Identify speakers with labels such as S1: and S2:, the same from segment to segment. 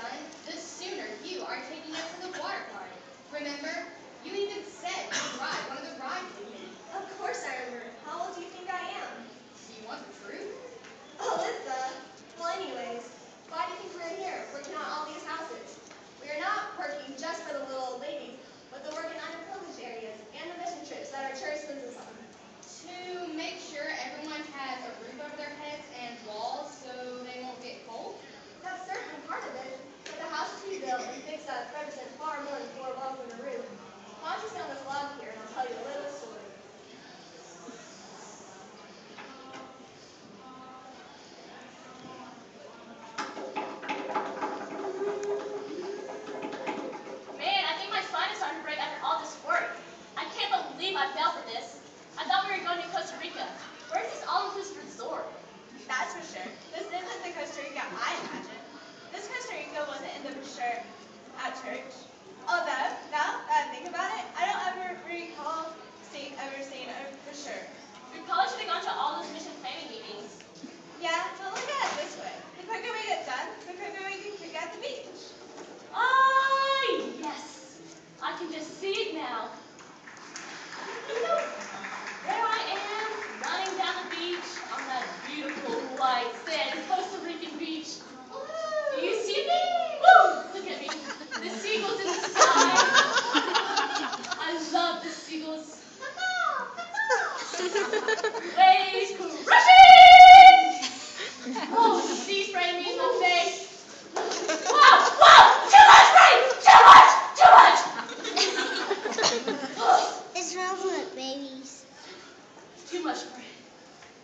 S1: done, the sooner you are taking us to the water park. Remember, you even said you'd ride one of the rides with me.
S2: Of course I remember. How old do you think I am?
S1: Do you want the truth?
S2: Alyssa. Well, anyways, why do you think we're here, working on all these houses? We are not working just for the little old ladies, but the work in underprivileged areas and the mission trips that our church sends us on.
S1: To make sure everyone has a roof over their heads and walls so they won't get cold?
S2: That's certainly part of it, but the houses we build and fix up represent far more than 4 walls and a roof. Why don't you sit on this log here and I'll tell you a little story.
S3: Man, I think my spine is starting to break after all this work. I can't believe I fell for this. I thought we were going to Costa Rica. Where's this all-inclusive resort?
S4: That's for sure. This isn't the Costa Rica I imagined. This Costa Rica wasn't in the brochure at church. Although, now that I think about it, I don't ever recall ever seeing a brochure.
S3: We probably should have gone to all those mission planning meetings.
S4: Yeah, but look at it this way. The quicker we get done, the quicker we can kick at the beach.
S3: Ah, yes. I can just see it now. There I am, running down the beach on that beautiful white sand Costa Rican beach. Do you see me? Woo! Look at me. The seagulls in the sky. I love the seagulls. Waves crushing! Oh, the sea spraying me in the face. Wow! Wow! Too much rain! Too much! Too much!
S5: It's wrong with babies.
S3: Too much rain.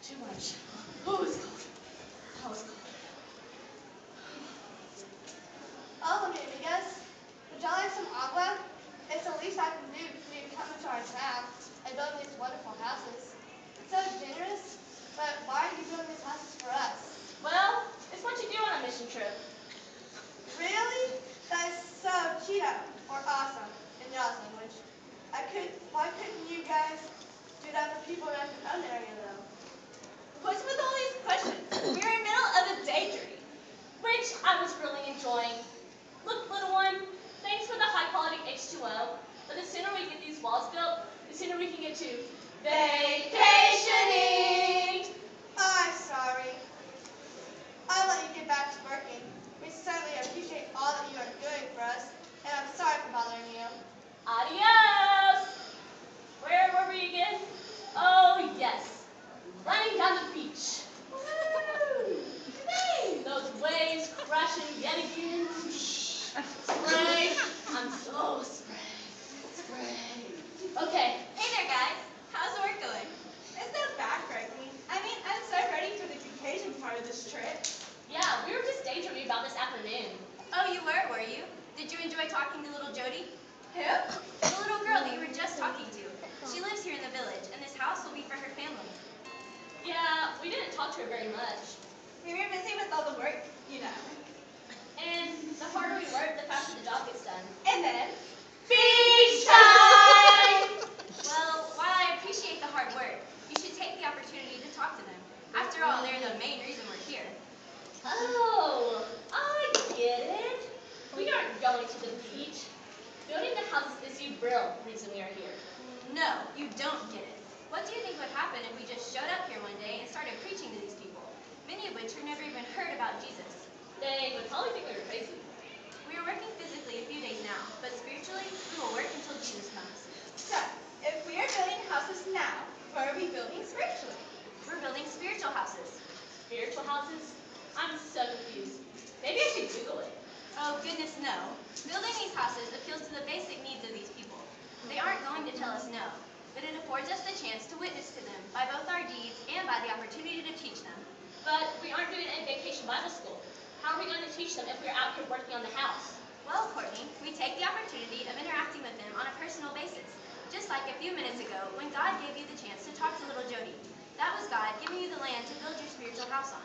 S3: Too much. Oh, it's cold. Oh, it's cold.
S2: Oh, amigas, would y'all like some agua? It's the least I can do for you to come into our town and build these wonderful houses. It's so generous, but why are you building these houses for us?
S3: Well, it's what you do on a mission trip.
S2: Really? That is so Cheeto, or awesome, in y'all's language. Why couldn't you guys do that for people around your own area, though?
S4: What's with all these questions? We're in the middle of a daydream.
S3: Which I was really enjoying. Look, little one, thanks for the high-quality H2O, but the sooner we get these walls built, the sooner we can get to vacationing.
S2: I'm sorry. I'll let you get back to working. We certainly appreciate all that you are doing for us, and I'm sorry for bothering you.
S3: Adios! Where were we again? Oh, yes. Running down the beach. Woo! Those waves crashing yet again. Spray. I'm so spray. Spray. Okay.
S4: Hey there, guys. How's the work going? It's not backbreaking. I mean, I'm so ready for the vacation part of this trip.
S3: Yeah, we were just daydreaming about this afternoon.
S6: Oh, you were you? Did you enjoy talking to little Jody?
S4: Who?
S6: The little girl that you were just talking to. She lives here in the village, and this house will be for her family.
S3: Yeah, we didn't talk to her very much.
S4: We were busy with all the work, you know.
S3: And the harder we work, the faster the job gets done.
S4: And then,
S3: Beach time!
S6: Well, while I appreciate the hard work, you should take the opportunity to talk to them. After all, they're the main reason we're here.
S3: Oh, I get it. We aren't going to the beach. Building the houses is the real reason we are here.
S6: No, you don't get it. What do you think would happen if we just showed up here one day and started preaching to these people, many of which have never even heard about Jesus?
S3: They would probably think we were crazy.
S6: We are working physically a few days now, but spiritually, we will work until Jesus comes.
S4: so, if we are building houses now, what are we building spiritually?
S6: We're building spiritual houses.
S3: Spiritual houses? I'm so confused. Maybe I should Google it.
S6: Oh, goodness, no. Building these houses appeals to the basic needs of these people. They aren't going to tell us no, but it affords us the chance to witness to them by both our deeds and by the opportunity to teach them.
S3: But we aren't doing a vacation Bible school. How are we going to teach them if we're out here working on the house?
S6: Well, Courtney, we take the opportunity of interacting with them on a personal basis, just like a few minutes ago when God gave you the chance to talk to little Jody. That was God giving you the land to build your spiritual house on.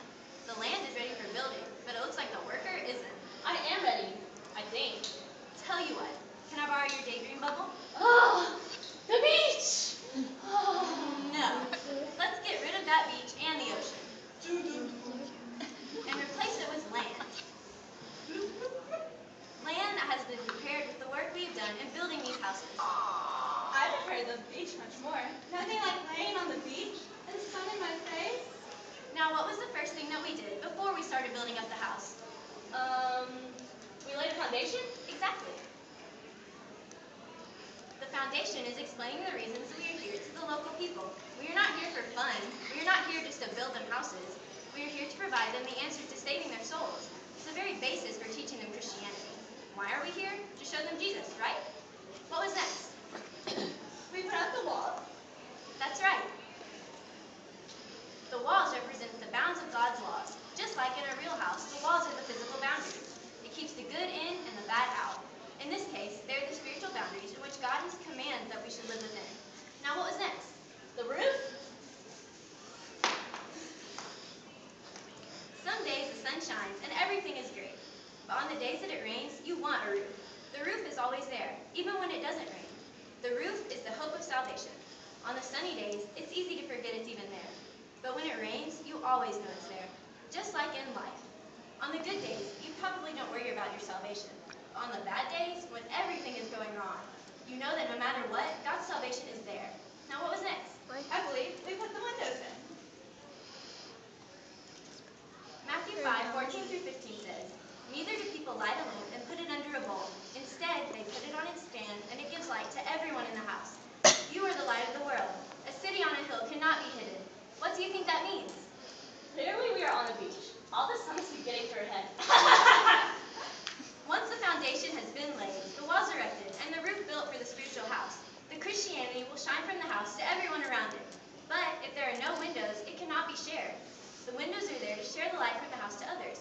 S6: The land is ready for building, but it looks like the worker isn't.
S3: I am ready, I think.
S6: Tell you what, can I borrow your daydream bubble?
S3: Oh, the beach! Oh.
S6: No. Let's get rid of that beach and the ocean. And replace it with land.
S4: the beach much more. Nothing like laying on the beach and the sun in my face.
S6: Now, what was the first thing that we did before we started building up the house?
S3: We laid a foundation?
S6: Exactly. The foundation is explaining the reasons we are here to the local people. We are not here for fun. We are not here just to build them houses. We are here to provide them the answers to saving their souls. It's the very basis for teaching them Christianity. Why are we here? To show them Jesus, right? What was next?
S4: We put up the walls.
S6: That's right. The walls represent the bounds of God's laws. Just like in a real house, the walls are the physical boundaries. It keeps the good in and the bad out. In this case, they're the spiritual boundaries in which God has commanded that we should live within. Now, what was next?
S3: The roof?
S6: Some days the sun shines and everything is great. But on the days that it rains, you want a roof. The roof is always there, even when it doesn't rain. The roof is the hope of salvation. On the sunny days, it's easy to forget it's even there. But when it rains, you always know it's there. Just like in life. On the good days, you probably don't worry about your salvation. But on the bad days, when everything is going wrong, you know that no matter what, God's salvation is there. Now, what was next?
S4: I believe we put the windows in.
S6: Matthew 5:14 through 15 says, "Neither do people light a lamp and put it under a bowl. Instead, they put it on its stand, and it gives light to everyone in the house. You are the light of the world. A city on a hill cannot be hidden." What do you think that means?
S3: Clearly we are on a beach. All the sun must be getting to her head.
S6: Once the foundation has been laid, the walls erected, and the roof built for the spiritual house, the Christianity will shine from the house to everyone around it. But if there are no windows, it cannot be shared. The windows are there to share the light from the house to others.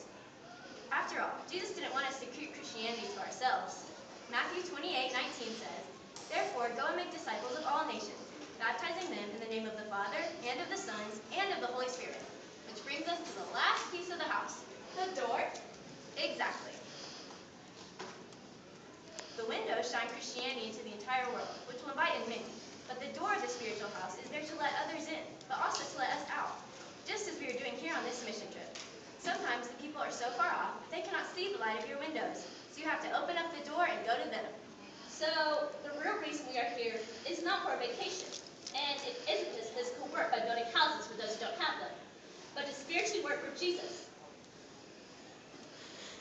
S6: After all, Jesus didn't want us to keep Christianity to ourselves. Matthew 28:19 says, "Therefore go and make disciples of all nations, baptizing them in the name of the Father, and of the Son, and of the Holy Spirit." Which brings us to the last piece of the house.
S4: The door.
S6: Exactly. The windows shine Christianity into the entire world, which will invite in many. But the door of the spiritual house is there to let others in, but also to let us out. Just as we are doing here on this mission trip. Sometimes the people are so far off, they cannot see the light of your windows. So you have to open up the door and go to them.
S3: So the real reason we are here is not for a vacation. And it isn't just physical work by building houses for those who don't have them, but to spiritually work for Jesus.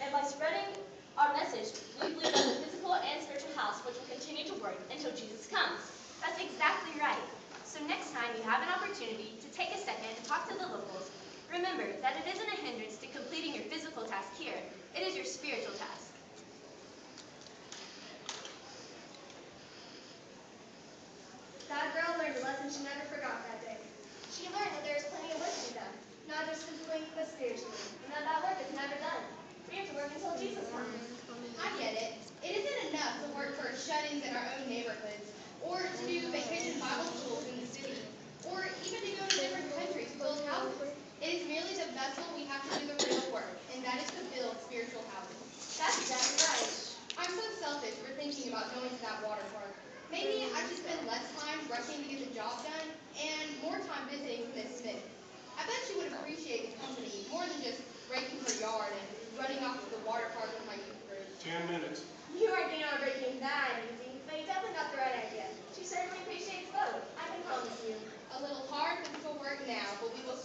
S3: And by spreading our message, we believe that the physical and spiritual house which will continue to work until Jesus comes.
S6: That's exactly right. So next time you have an opportunity to take a second and talk to the locals, remember that it isn't a hindrance to completing your physical task here. It is your spiritual task.
S2: That girl learned a lesson she never forgot that day. She learned that there is plenty of work to be done, not just physically, but spiritually, and that work is never done. We have to work until Jesus comes.
S1: I get it. It isn't enough to work for shut-ins in our own neighborhoods, or to do vacation Bible schools in the city, or even to go to different countries to build houses. It is merely the vessel we have to do the real work, and that is to build spiritual houses.
S2: That's exactly right.
S1: I'm so selfish for thinking about going to that water park. Maybe I should spend less time rushing to get the job done and more time visiting Miss Smith. I bet she would appreciate the company more than just raking her yard and running off to the water park with my youth group.
S7: 10 minutes.
S2: You aren't getting on breaking that easy, but you definitely got the right idea. She certainly appreciates both, I can promise you.
S1: A little hard physical work now, but we will